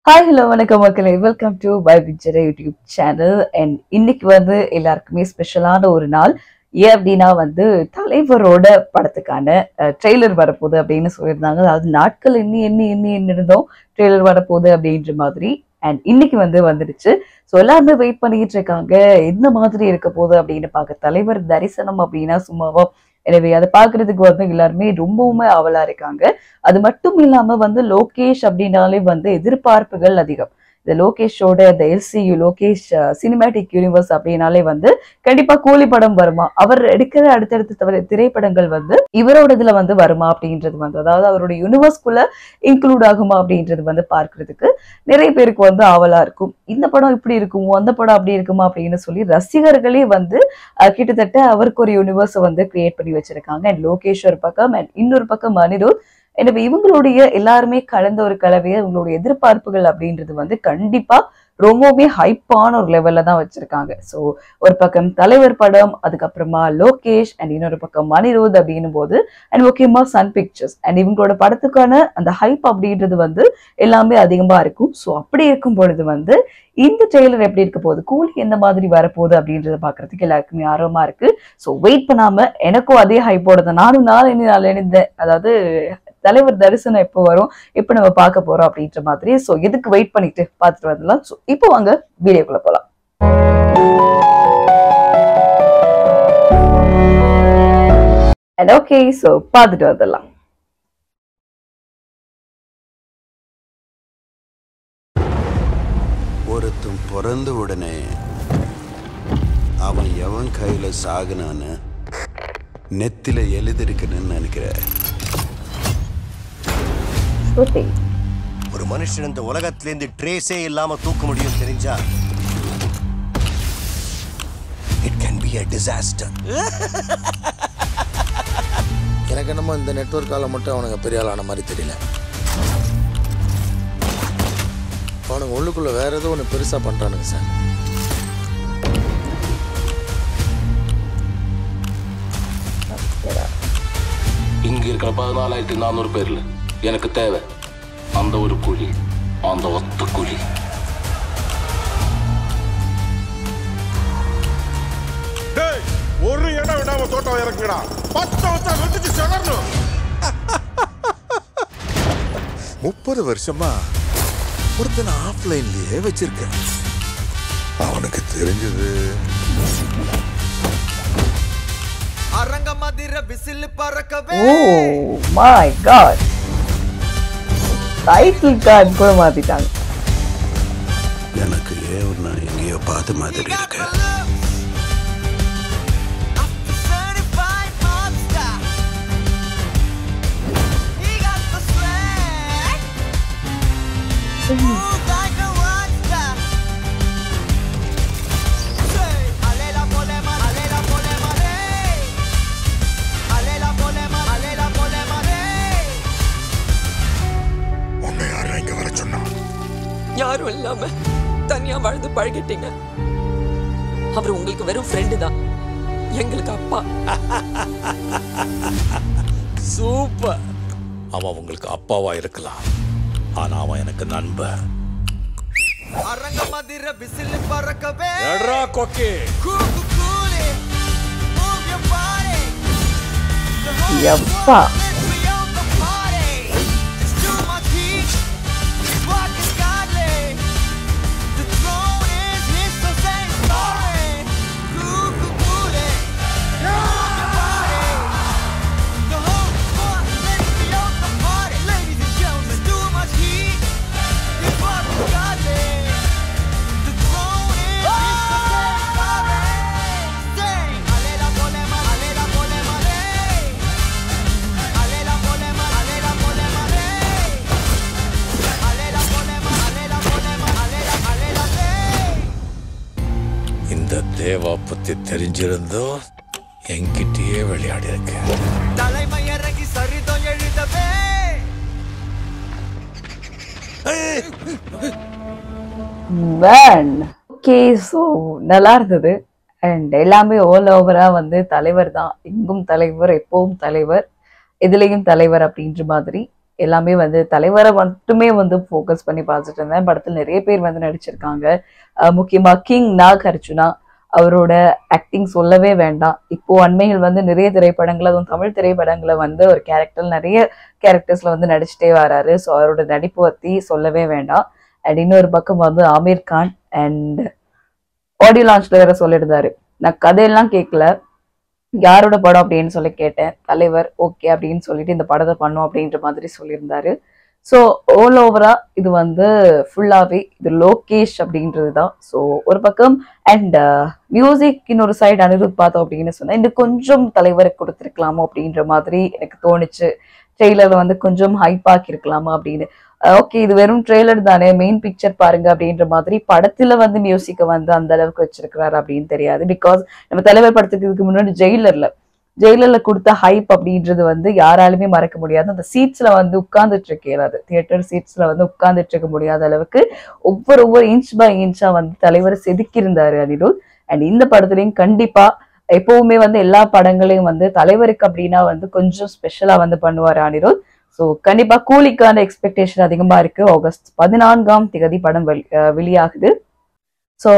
Hi hello வணக்கம் மக்களே, welcome to by picture YouTube channel. And இன்னைக்கு எல்லாருக்குமே ஸ்பெஷலான ஒரு நாள். ஏன் அப்படின்னா தலைவரோட படத்துக்கான ட்ரெய்லர் வரப்போகுது அப்படின்னு சொல்லியிருந்தாங்க. அதாவது நாட்கள் எண்ணி எண்ணி எண்ணி எண்ணி இருந்தோம் ட்ரெய்லர் வரப்போகுது அப்படின்ற மாதிரி. அண்ட் இன்னைக்கு வந்துடுச்சு. ஸோ எல்லாருமே வெயிட் பண்ணிட்டு இருக்காங்க எந்த மாதிரி இருக்க போகுது அப்படின்னு பார்க்க. தலைவர் தரிசனம் அப்படின்னா சும்மாவா? எனவே அதை பாக்குறதுக்கு எல்லாருமே ரொம்பவுமே ஆவலா இருக்காங்க. அது மட்டும் இல்லாம லோகேஷ் அப்படின்னாலே எதிர்பார்ப்புகள் அதிகம். இந்த லோகேஷோட இந்த எல்சியு லோகேஷ் சினிமேட்டிக் யூனிவர்ஸ் அப்படின்னாலே கண்டிப்பா கூலி படம் வருமா, அவர் எடுக்கிற அடுத்தடுத்த திரைப்படங்கள் இவரோட இதுல வருமா அப்படின்றது அதாவது அவருடைய யூனிவர்ஸ்குள்ள இன்க்ளூட் ஆகுமா அப்படின்றது பார்க்கறதுக்கு நிறைய பேருக்கு ஆவலா இருக்கும். இந்த படம் இப்படி இருக்குமோ, அந்த படம் அப்படி இருக்குமா அப்படின்னு சொல்லி ரசிகர்களே கிட்டத்தட்ட அவருக்கு ஒரு யூனிவர்ஸ் கிரியேட் பண்ணி வச்சிருக்காங்க. அண்ட் லோகேஷ் ஒரு பக்கம், அண்ட் இன்னொரு பக்கம் அனிருத். எனவே இவங்களுடைய எல்லாருமே கலந்த ஒரு கலவையை இவங்களுடைய எதிர்பார்ப்புகள் அப்படின்றது கண்டிப்பா ரொம்பவுமே ஹைப்பான ஒரு லெவல்ல தான் வச்சிருக்காங்க. ஸோ ஒரு பக்கம் தலைவர் படம், அதுக்கப்புறமா லோகேஷ், அண்ட் இன்னொரு பக்கம் அனிருத் அப்படின்னும் போது, அண்ட் முக்கியமா சன் பிக்சர்ஸ், அண்ட் இவங்களோட படத்துக்கான அந்த ஹைப் அப்படின்றது எல்லாமே அதிகமா இருக்கும். ஸோ அப்படி இருக்கும் பொழுது இந்த ட்ரெய்லர் எப்படி இருக்க போகுது, கூலி எந்த மாதிரி வரப்போகுது அப்படின்றத பாக்குறதுக்கு எல்லாருக்குமே ஆர்வமா இருக்கு. ஸோ வெயிட் பண்ணாம எனக்கும் அதே ஹைப்போட தான் நானும் நாள் அதாவது தலைவர் தரிசனம் எப்போ வரும், எப்ப நம்ம பார்க்க போறோம் அப்படின்ற மாதிரி. ஸோ எதுக்கு வெயிட் பண்ணிட்டு பார்த்துட்டு வரலாம். ஸோ இப்போ வாங்க வீடியோக்குள்ள போலாம். அண்ட் ஓகே, ஸோ பார்த்துட்டு வந்துடலாம். ஒருத்தன் பிறந்த உடனே அவன் எவன் கையில சாகுனான்னு நெத்தில எழுதிருக்கணும்னு நினைக்கிறேன். ஒரு மனுஷன் இந்த உலகத்திலிருந்து ட்ரேஸே இல்லாம தூக்க முடியும் தெரிஞ்சா it can be a disaster. எனக்கு என்னமோ இந்த நெட்வொர்க்கால மட்டும் அவனுங்க பெரிய ஆளான மாதிரி தெரியல. அவனுங்க உள்ளுக்குள்ள வேற ஏதோ ஒன்று பெருசா பண்றானுங்க சார். இங்க இருக்கிற 14,400 பேர்ல எனக்கு தேவை அந்த ஒரு குழி, அந்த ஒத்த குழி. ஒரு இடம் விடாம தோட்டம் இறக்குங்கடா. 10 வருஷம் வெட்டிச்சு செலறணும். 30 வருஷமா ஒருத்தனை ஆஃப்லைன்லயே வச்சிருக்கேன். அவனுக்கு தெரிஞ்சது அரங்க மதிர விசில் பறக்கவே. Oh my god, title card கூட மாத்திட்டாங்க. எனக்கு ஏன்னா எங்கேயோ பார்த்த மாதிரி இருக்கு. யாரும் இல்லாம தனியா வாழ்ந்து பழகிட்டீங்க. அவர் உங்களுக்கு வெறும் ஃப்ரெண்டு தான், எங்களுக்கு அப்பா. சூப்பர். அவன் உங்களுக்கு அப்பாவா இருக்கலாம், ஆனா அவன் எனக்கு நண்பன். அரங்க மதிர விசில் பறக்கவே. எட்ரா கொக்கி. கூக்கு கூலி. Move your body. யப்பா, தேவா பத்தி தெரிஞ்சிருந்தோ என்கிட்டயே விளையாடி இருக்க. தலைமை இறங்கி சரிதம் எழுதவே. ஓகே, ஸோ நல்லா இருந்தது. அண்ட் எல்லாமே ஆல் ஓவரா தலைவர் தான், எங்கும் தலைவர், எப்பவும் தலைவர், எதுலையும் தலைவர் அப்படின்ற மாதிரி எல்லாமே வந்து தலைவரை மட்டுமே வந்து ஃபோக்கஸ் பண்ணி பார்த்துட்டு இருந்தேன். படத்தில் நிறைய பேர் வந்து நடிச்சிருக்காங்க. முக்கியமா கிங் நாகார்ஜுனா அவரோட ஆக்டிங் சொல்லவே வேண்டாம். இப்போ அண்மையில் வந்து நிறைய திரைப்படங்கள், அதுவும் தமிழ் திரைப்படங்களை வந்து ஒரு நிறைய கேரக்டர்ஸ்ல வந்து நடிச்சுட்டே வராரு. ஸோ அவரோட நடிப்பு பத்தி சொல்லவே வேண்டாம். அண்ட் இன்னொரு பக்கம் வந்து ஆமீர் கான் அண்ட் ஆடியோ லான்ச்ல வேற சொல்லியிருந்தாரு, நான் கதையெல்லாம் கேட்கல, யாரோட படம் அப்படின்னு சொல்லி கேட்டேன், தலைவர் ஓகே அப்படின்னு சொல்லிட்டு இந்த படத்தை பண்ணோம் அப்படின்ற மாதிரி சொல்லியிருந்தாரு. ஸோ ஆல் ஓவரா இது வந்து ஃபுல்லாவே இது லோகேஷ் அப்படின்றது தான். ஸோ ஒரு பக்கம் அண்ட் மியூசிக் இன்னொரு சைடு அனிருத் பார்த்தோம் அப்படின்னு சொன்னா இன்னும் கொஞ்சம் தலைவருக்கு கொடுத்துருக்கலாமோ அப்படின்ற மாதிரி எனக்கு தோணுச்சு. ட்ரெய்லர்ல வந்து கொஞ்சம் ஹைப் ஆக்கிருக்கலாமா அப்படின்னு. ஓகே இது வெறும் ட்ரெய்லர் தானே, மெயின் பிக்சர் பாருங்க அப்படின்ற மாதிரி படத்துல வந்து மியூசிக்கை வந்து அந்த அளவுக்கு வச்சிருக்கிறாரு அப்படின்னு தெரியாது. பிகாஸ் நம்ம தலைவர் படத்துக்கு முன்னாடி ஜெயிலர்ல கொடுத்த ஹைப் அப்படின்றது வந்து யாராலுமே மறக்க முடியாது. அந்த சீட்ஸ்ல வந்து உட்கார்ந்துட்டு இருக்காது, தியேட்டர் சீட்ஸ்ல வந்து உட்கார்ந்துட்டு இருக்க முடியாத அளவுக்கு ஒவ்வொரு இன்ச் பை இன்ச்சா வந்து தலைவர் செதுக்கி இருந்தாரு அனிருத். அண்ட் இந்த படத்துலயும் கண்டிப்பா எப்பவுமே வந்து எல்லா படங்களையும் வந்து தலைவருக்கு அப்படின்னா வந்து கொஞ்சம் ஸ்பெஷலா வந்து பண்ணுவாரு அனிருத். ஸோ கண்டிப்பா கூலிக்கான எக்ஸ்பெக்டேஷன் அதிகமா இருக்கு. ஆகஸ்ட் 14 படம் வெளியாகுது. ஸோ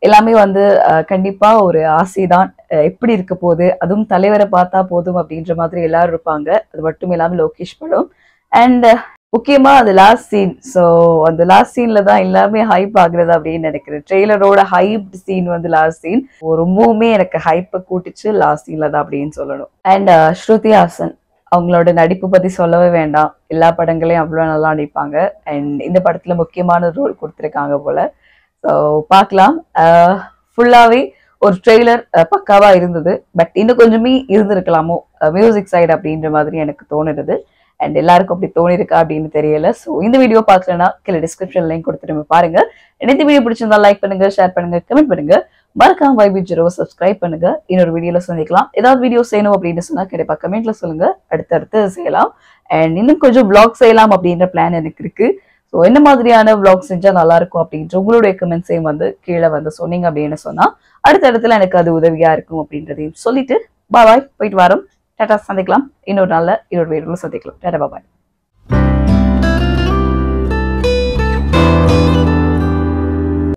எல்லாமே வந்து கண்டிப்பா ஒரு ஆசைதான், எப்படி இருக்க போகுது, அதுவும் தலைவரை பார்த்தா போதும் அப்படின்ற மாதிரி எல்லாரும் இருப்பாங்க. அது மட்டும் இல்லாம லோகேஷ் படம் அண்ட் முக்கியமா அது லாஸ்ட் சீன். ஸோ அந்த லாஸ்ட் சீன்ல தான் எல்லாமே ஹைப் ஆகுறது அப்படின்னு நினைக்கிறேன். ட்ரெய்லரோட ஹைப் சீன் வந்து லாஸ்ட் சீன் ரொம்பவுமே எனக்கு ஹைப்பை கூட்டிச்சு லாஸ்ட் சீன்ல தான் அப்படின்னு சொல்லணும். அண்ட் ஸ்ருதி ஹாசன் அவங்களோட நடிப்பு பத்தி சொல்லவே வேண்டாம், எல்லா படங்களையும் அவ்வளோ நல்லா நடிப்பாங்க. அண்ட் இந்த படத்துல முக்கியமான ரோல் கொடுத்துருக்காங்க போல. ஸோ பார்க்கலாம். ஃபுல்லாவே ஒரு ட்ரெய்லர் பக்காவா இருந்தது, பட் இன்னும் கொஞ்சமே இருந்திருக்கலாமோ மியூசிக் சைடு அப்படின்ற மாதிரி எனக்கு தோணுது. அண்ட் எல்லாருக்கும் அப்படி தோணிருக்கா அப்படின்னு தெரியல. ஸோ இந்த வீடியோ பார்க்கலன்னா கீழே டிஸ்கிரிப்ஷன் லிங்க் கொடுத்துட்டு பாருங்க. இந்த வீடியோ பிடிச்சிருந்தா லைக் பண்ணுங்க, ஷேர் பண்ணுங்க, கமெண்ட் பண்ணுங்க, மறக்காம வைபிஜெரோவை சப்ஸ்கிரைப் பண்ணுங்க. இன்னொரு வீடியோல சந்திக்கலாம். ஏதாவது வீடியோ செய்யணும் அப்படின்னு சொன்னா கண்டிப்பா கமெண்ட்ல சொல்லுங்க, அடுத்தடுத்து செய்யலாம். அண்ட் இன்னும் கொஞ்சம் vlog செய்யலாம் அப்படின்ற பிளான் எனக்கு இருக்கு. ஸோ என்ன மாதிரியான vlog செஞ்சா நல்லா இருக்கும் அப்படின்ற உங்களுடைய கமெண்ட்ஸையும் வந்து கீழே வந்து சொன்னீங்க அப்படின்னு சொன்னா அடுத்தடுத்துல எனக்கு அது உதவியா இருக்கும் அப்படின்றதையும் சொல்லிட்டு பாய் போயிட்டு வரோம். டாடா, சந்திக்கலாம். இன்னொரு நாள்ல இன்னொரு வீடியோல சந்திக்கலாம். டாடா, பாய்.